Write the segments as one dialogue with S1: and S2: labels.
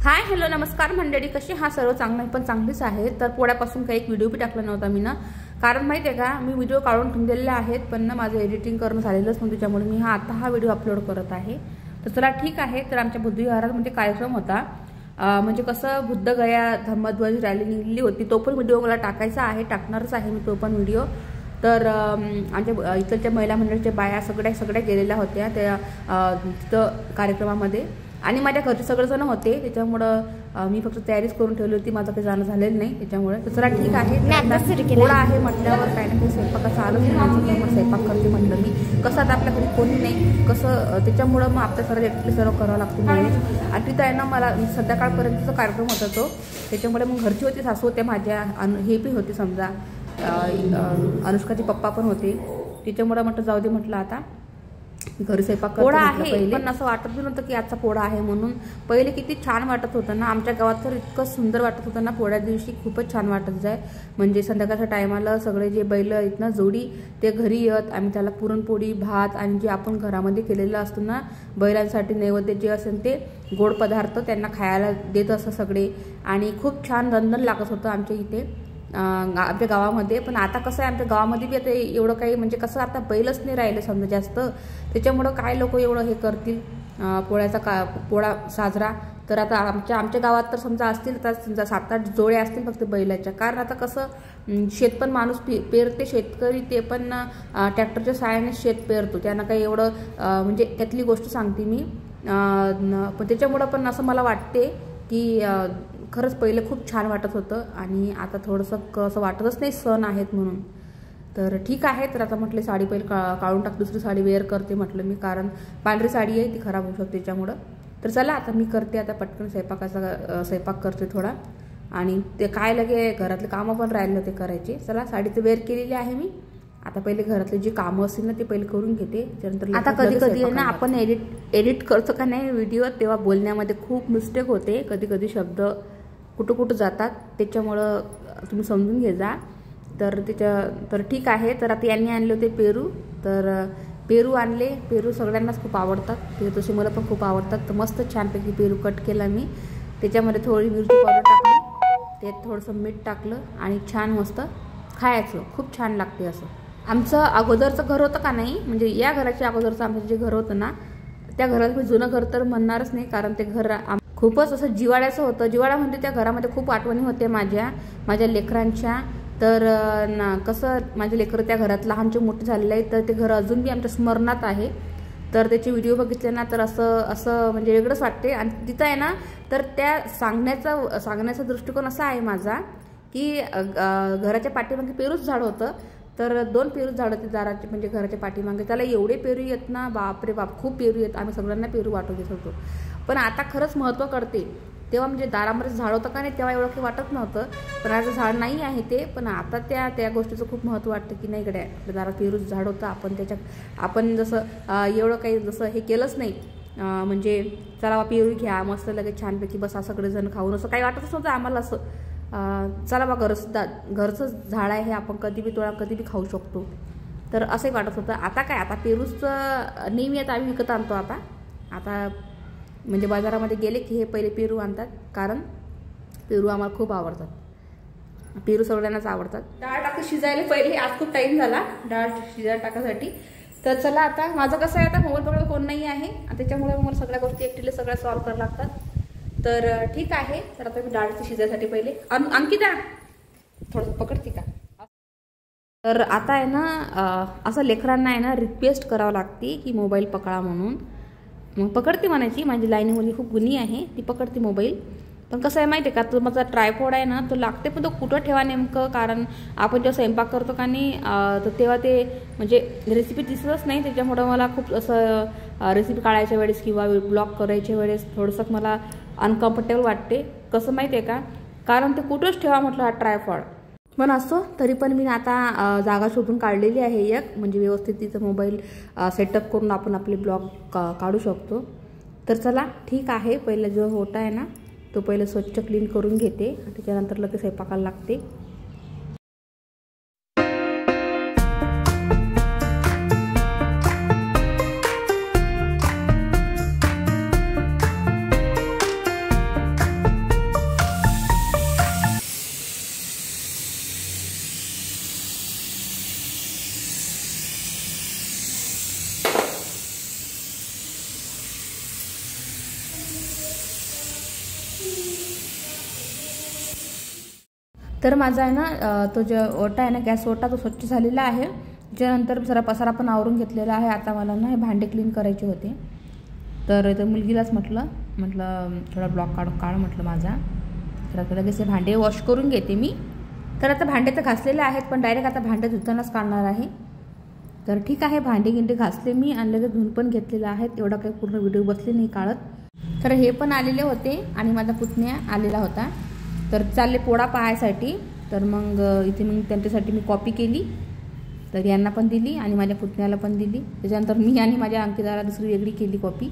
S1: Hi hello नमस्कार मंडळी, कशी हा सर्व चांगलं पण चांगलीच आहे। तर पोळ्यापासून काही एक व्हिडिओ भी टाकला नव्हता मी ना, कारण माहिती आहे का मी व्हिडिओ काढून ठेवलेले आहेत पण ना माझं एडिटिंग करणं झालेलंच नव्हतं, त्यामुळे मी हा व्हिडिओ अपलोड करत आहे। तर चला ठीक आहे। तर आमच्या बुद्धविहारामध्ये कार्यक्रम होता, म्हणजे कसं बुद्धगया धम्मध्वज रॅली निघाली होती, तो पण व्हिडिओ मला टाकायचा आहे, टाकणारच आहे मी तो पण व्हिडिओ। तर आमच्या इथलच्या महिला मंडळाच्या बाया सगळ्या गेलेल्या होत्या त्या तिथं कार्यक्रमामध्ये, आणि माझ्या घरचे सगळेजण होते, त्याच्यामुळं मी फक्त तयारीच करून ठेवली होती, माझं काही जाणं झालेलं नाही त्याच्यामुळे। तर चला ठीक आहे, पोळा आहे म्हटल्यावर काय ना काही स्वयंपाकाचं आलंच नाही, त्यामुळे स्वयंपाक करते म्हटलं मी। कसं आता आपल्या घरी कोणी नाही, कसं त्याच्यामुळं मग आपल्या सर्व करावं लागतं मॅनेज। आणि तिथं आहे ना मला संध्याकाळपर्यंतचा कार्यक्रम होता तो, त्याच्यामुळे मग घरची होती, सासू होत्या माझ्या, हे बी होते समजा अनुष्काचे पप्पा पण होते, त्याच्यामुळं म्हटलं जाऊ दे, म्हटलं आता घरी स्वयंपाक पोळा आहे। पण असं वाटत नव्हतं की आजचा पोळा आहे म्हणून। पहिले किती छान वाटत होतं ना, आमच्या गावात तर इतकं सुंदर वाटत होतं ना, पोळ्या दिवशी खूपच छान वाटत जाय। म्हणजे संध्याकाळच्या टायमाला सगळे जे बैल आहेत ना जोडी, ते घरी येत, आम्ही त्याला पुरणपोळी भात आणि जे आपण घरामध्ये केलेलं असतं ना बैलांसाठी नैवेद्य जे असेल ते गोड पदार्थ त्यांना खायला देत असं सगळे, आणि खूप छान दणदण लागत होतं आमच्या इथे आमच्या गावामध्ये। पण आता कसं आहे आमच्या गावामध्ये बी आता एवढं काही म्हणजे कसं आता बैलच नाही राहिलं समजा जास्त, त्याच्यामुळं काय लोक एवढं हे करतील पोळ्याचा पोळा साजरा। तर आता आमच्या गावात तर समजा असतील आता समजा 7-8 जोड्या असतील फक्त बैलाच्या, कारण आता कसं शेत पण माणूस पेरते, शेतकरी ते पण ट्रॅक्टरच्या सहाय्याने शेत पेरतो, त्यांना काही एवढं म्हणजे त्यातली गोष्ट सांगते मी। पण त्याच्यामुळं पण असं मला वाटते की खरंच पहिलं खूप छान वाटत होतं, आणि आता थोडंसं असं वाटतच नाही सण आहेत म्हणून। तर ठीक आहे, तर आता म्हटलं साडी पहिले काढून टाक, दुसरी साडी वेअर करते म्हटलं मी, कारण पांढरी साडी आहे ती खराब होऊ शकते त्याच्यामुळं। तर चला आता मी करते, आता पटकन स्वयंपाक करते थोडा, आणि ते काय लगे घरातले कामं पण राहिले ते करायचे। चला साडी तर वेअर केलेली आहे मी, आता पहिले घरातले जे कामं असतील ना ते पहिले करून घेते, त्यानंतर आता कधी ना आपण एडिट करतो का नाही व्हिडिओ, तेव्हा बोलण्यामध्ये खूप मिस्टेक होते, कधी शब्द कुठं जातात, त्याच्यामुळं तुम्ही समजून घे जा। तर ठीक आहे। तर आता यांनी आणले होते पेरू, तर पेरू आणले, पेरू सगळ्यांनाच खूप आवडतात, पेरू तसे मला पण खूप आवडतात। तर मस्त छानपैकी पेरू कट केला मी, त्याच्यामध्ये थोडी मिरची पावडर टाकली, त्यात थोडंसं मीठ टाकलं, आणि छान मस्त खायचं, खूप छान लागते असं। आमचं अगोदरचं घर होतं का नाही, म्हणजे या घराच्या अगोदरचं आमचं जे घर होतं ना, त्या घरात मी जुनं घर तर म्हणणारच नाही, कारण ते घर खूपच असं जिवाळ्याचं होतं। जिवाळा म्हणजे त्या घरामध्ये खूप आठवणी होत्या माझ्या लेकरांच्या। तर कसं माझे लेकरं त्या घरात लहानचे मोठे झालेले आहेत, तर ते घर अजून बी आमच्या स्मरणात आहे। तर त्याचे व्हिडिओ बघितले ना तर असं म्हणजे वेगळंच वाटते। आणि तिथं आहे ना, तर त्या सांगण्याचा दृष्टिकोन असा आहे माझा की घराच्या पाठीमागे पेरूच झाड होतं, तर 2 पेरू झाड होते दाराचे, म्हणजे घराच्या पाठीमागे, त्याला एवढे पेरू येत ना, बापरे बाप, खूप पेरू येत, आम्ही सगळ्यांना पेरू वाटून देत होतो। पण आता खरंच महत्त्व कळते, तेव्हा म्हणजे दारामध्ये झाड होतं का नाही तेव्हा एवढं काही वाटत नव्हतं, पण आज झाड नाही आहे ते, पण आता त्या गोष्टीचं खूप महत्त्व वाटतं की नाही गड्या, आपल्या दारात पेरूच झाड होतं, आपण जसं एवढं काही जसं हे केलंच नाही, म्हणजे चला बा पेरू घ्या मस्त लगेच छानपैकी बसा सगळेजण खाऊन, असं काही वाटतच नव्हतं आम्हाला। असं चला बा घरचं झाड आहे हे, आपण कधी बी खाऊ शकतो, तर असंही वाटत होतं। आता काय, आता पेरूचं नेहमी आता आम्ही विकत आणतो आता म्हणजे बाजारामध्ये गेले की हे पहिले पेरू आणतात, कारण पेरू आम्हाला खूप आवडतात, पेरू सगळ्यांनाच आवडतात। डाळ टाकून शिजायला पहिले, आज खूप टाईम झाला डाळ शिजायला टाकासाठी। तर चला आता माझं कसं आहे, आता मोबाईल पकडत कोण नाही आहे, त्याच्यामुळे मला सगळ्या गोष्टी एकटीला सगळ्या सॉल्व्ह कराव्या लागतात। तर ठीक आहे, तर आता मी डाळची शिजायसाठी पहिले अंकिता थोडंसं पकडते का। तर आता आहे ना असं लेकरांना आहे ना रिक्वेस्ट करावं लागते की मोबाईल पकडा म्हणून, मग पकडते म्हणायची, माझी लाईनी मुलगी खूप गुणी आहे, ती पकडते मोबाईल। पण कसं आहे माहिती आहे का, तो माझा ट्रायपॉड आहे ना तो लागते, पण तो कुठं ठेवा नेमकं, कारण आपण जेव्हा स्वयंपाक करतो का नाही तर तेव्हा ते म्हणजे रेसिपी दिसतच नाही, त्याच्यामुळं मला खूप असं रेसिपी काढायच्या वेळेस किंवा ब्लॉग करायच्या वेळेस थोडंसं मला अनकम्फर्टेबल वाटते। कसं माहिती आहे का, कारण ते कुठंच ठेवा म्हटलं हा ट्रायपॉड, पण असो तरी पण मी आता जागा शोधून काढलेली आहे एक, म्हणजे व्यवस्थित तिचं मोबाईल सेटअप करून आपण आपले ब्लॉग काढू शकतो। तर चला ठीक आहे, पहिला जो ओटा आहे ना तो पहिलं स्वच्छ क्लीन करून घेते, त्याच्यानंतर लगेच स्वयंपाकाला लागते। तर माझा आहे ना तो जो ओटा आहे ना, गॅस ओटा, तो स्वच्छ झालेला आहे. त्याच्यानंतर जरा पसारा पण आवरून घेतलेला आहे. आता मला ना हे भांडे क्लीन करायचे होते. तर इथं मुलगीलाच म्हटलं थोडा ब्लॉक काढ म्हटलं माझा. तर लगेच हे भांडे वॉश करून घेते मी. तर आता भांडे तर घासलेले आहेत, पण डायरेक्ट आता भांडे धुतानाच काढणार आहे. तर ठीक आहे, भांडे गिंडे घासले मी आणि लगेच धुवून पण घेतलेले आहेत. एवढा काही पूर्ण व्हिडिओ बसले नाही काढत. तर हे पण आलेले होते आणि माझा पुतण्या आलेला होता. तर चालले पोळा पाहायसाठी. तर मग इथे मग त्यांच्यासाठी मी कॉपी केली. तर यांना पण दिली आणि माझ्या पुतण्याला पण दिली. त्याच्यानंतर मी आणि माझ्या अंकिताला दुसरी वेगळी केली कॉपी.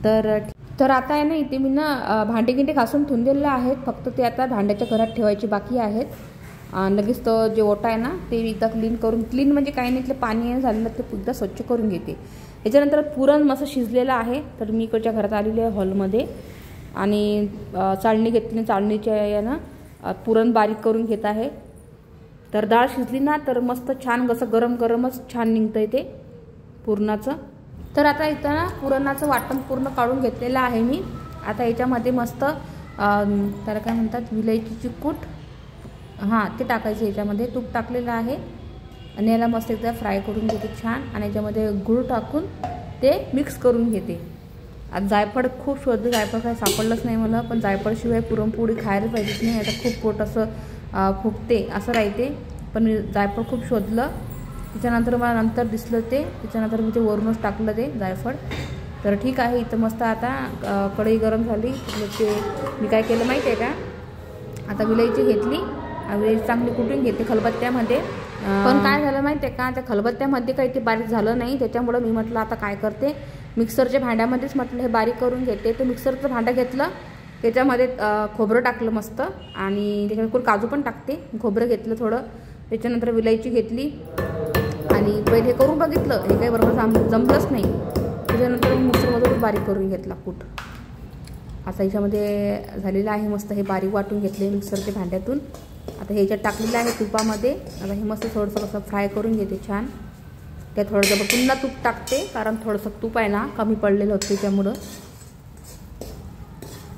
S1: तर आता आहे ना, इथे मी ना भांडे गिंडे घासून ठेवून दिलेले आहेत. फक्त ते आता भांड्याच्या घरात ठेवायचे बाकी आहेत. लगेच तो जे ओटा आहे ना, ते एकदा क्लीन म्हणजे काही नाही, इथलं पाणी झालेलं ते एकदा स्वच्छ करून घेते. याच्यानंतर पुरण मस्त शिजलेलं आहे. तर मी इकडच्या घरात आलेली आहे हॉलमध्ये आणि चाळणी घेतली. चाळणीच्या यानं पुरण बारीक करून घेत आहे. तर डाळ शिजली ना, तर मस्त छान कसं गरमच छान निघतंय ते पुरणाचं. तर आता इथं ना पुरणाचं वाटण पूर्ण काढून घेतलेलं आहे मी. आता याच्यामध्ये मस्त त्याला काय म्हणतात, विलायचीची कूट, ते टाकायचं. याच्यामध्ये तूप टाकलेलं आहे आणि याला मस्त एकदा फ्राय करून घेते छान. आणि याच्यामध्ये गूळ टाकून ते मिक्स करून घेते. आता जायफळ खूप शोधलं, जायफळ काय सापडलंच नाही मला. पण जायफळशिवाय पुरणपोळी खायला पाहिजेच नाही. आता खूप पोट असं फुगते असं राहते. पण मी जायफळ खूप शोधलं. त्याच्यानंतर मला नंतर दिसलं ते. त्याच्यानंतर मी ते वरूनच टाकलं ते जायफळ. तर ठीक आहे, इथं मस्त आता कढई गरम झाली. ते मी काय केलं माहिती आहे का, आता विलायची घेतली. विलायची चांगली कुटून घेते खलबत्त्यामध्ये. पण काय झालं माहिती आहे का, त्या खलबत्त्यामध्ये काही ते बारीक झालं नाही. त्याच्यामुळं मी म्हटलं आता काय करते, मिक्सरच्या भांड्यामध्येच म्हटलं हे बारीक करून घेते. ते मिक्सरचं भांडं घेतलं, त्याच्यामध्ये खोबरं टाकलं मस्त आणि त्याच्यामध्ये काजू पण टाकते. खोबरं घेतलं थोडं. त्याच्यानंतर विलायची घेतली आणि पहिले करून बघितलं, हे काही बरोबर जमलंच नाही. त्याच्यानंतर मिक्सरमधून बारीक करून घेतला कूट. असा याच्यामध्ये झालेलं आहे मस्त. हे बारीक वाटून घेतले मिक्सरच्या भांड्यातून. आता हे याच्यात टाकलेलं आहे तुपामध्ये. आता हे मस्त थोडंसं कसं फ्राय करून घेते छान. त्यात थोडंसं पुन्हा तूप टाकते, कारण थोडंसं तूप आहे ना कमी पडलेलं होतं त्याच्यामुळं.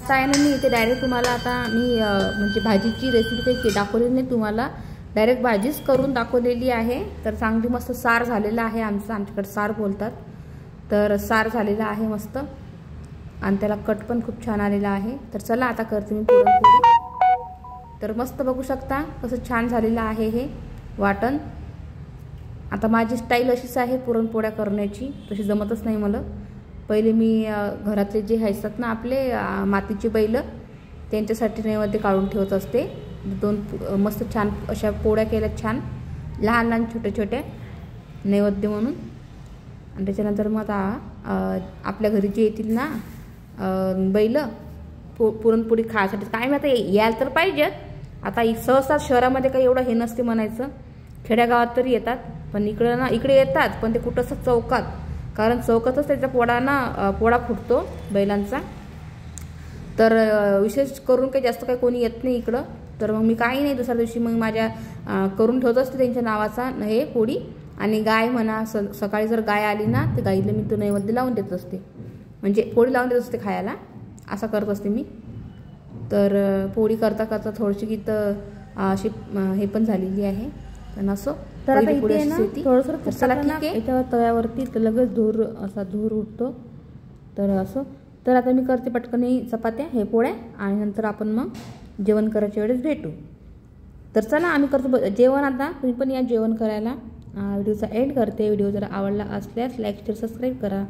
S1: आता आहे ना, मी इथे डायरेक्ट तुम्हाला आता मी म्हणजे भाजीची रेसिपी काही दाखवलेली नाही तुम्हाला, डायरेक्ट भाजीच करून दाखवलेली आहे. तर चांगली मस्त सार झालेला आहे आमच्याकडे सार बोलतात. तर सार झालेला आहे मस्त आणि त्याला कट पण खूप छान आलेला आहे. तर चला आता करते मी पुरणपोळी. तर मस्त बघू शकता कसं छान झालेलं आहे हे वाटण. आता माझी स्टाईल अशीच आहे पुरणपोळ्या करण्याची, तशी जमतच नाही मला. पहिले मी घरातले जे असतात ना आपले मातीचे बैल, त्यांच्यासाठी नैवेद्य काढून ठेवत असते. 2 मस्त छान अशा पोळ्या केल्या छान, लहान छोट्या नैवेद्य म्हणून. आणि त्याच्यानंतर मग आता आपल्या घरी जे येतील ना बैल पुरणपोळी खायसाठी, काय मी आता यायला तर पाहिजेत. आता सहसा शहरामध्ये काही एवढं हे नसते म्हणायचं, खेड्यागावात तरी येतात. पण इकडे येतात, पण ते कुठंसं चौकात, कारण चौकातच त्याचा पोळा फुटतो बैलांचा. तर विशेष करून काही जास्त काही कोणी येत नाही इकडं. तर मग मी काही नाही, दुसऱ्या दिवशी मग माझ्या करून ठेवत असते त्यांच्या नावाचा हे पोळी. आणि गाय म्हणा, सकाळी जर गाय आली ना, तर गाईला मी तो नैवेद्य लावून देत असते, म्हणजे पोळी लावून देत असते खायला, असं करत असते मी. तर पोळी करता थोडीशी गीतं अशी हे पण झालेली आहे. पण असं तर आता इथे ना थोडंसं ठीक आहे, याच्यावर तव्यावरती तर लगेच धूर उठतो. तर असं, तर आता मी करते पटकन चपात्या हे पोळ्या आणि नंतर आपण मग जेवण करायच्या वेळेस भेटू. तर चला आम्ही करतो जेवण. आता तुम्ही पण या जेवण करायला. व्हिडिओचा एंड करते. व्हिडिओ जर आवडला असल्यास लाईक शेअर सबस्क्राईब करा.